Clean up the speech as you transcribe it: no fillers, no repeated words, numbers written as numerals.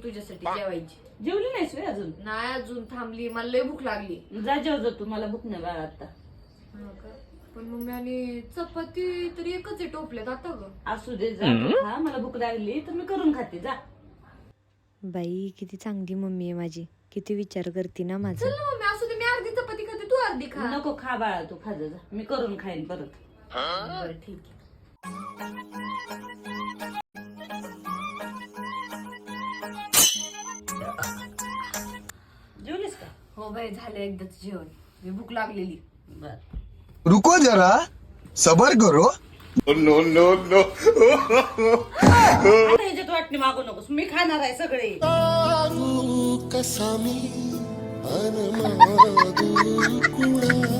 तुझ्यासाठी जेवायची. जेवली नाहीस व्हय अजून? नाही अजून, थांबली, मला लय भूक लागली. जा जेव जा तू, मला भूक नाही बाळा आता. पण मम्मी आणि चपाती तरी एकच आहे टोपल्यात आता ग. असू दे जा खा, मला भूक लागली तर मी करून खाते. जा. बाई किती चांगली मम्मी आहे माझी, किती विचार करते ना माझा. चल ना मम्मी, असू दे, मी अर्धी चपाती खाते, तू अर्धी खा. नको खा बाळा, तू खा जा, मी करून खाईन परत. बरं ठीक आहे. जेवलीस का? हो बाई, झालं एकदाच जेवण, मी भूक लागलेली. बर. रुको जरा सबर करो. No no no. आता ह्याच्यात वाटणी मागू नकोस, मी खाणार आहे सगळे. कसा मी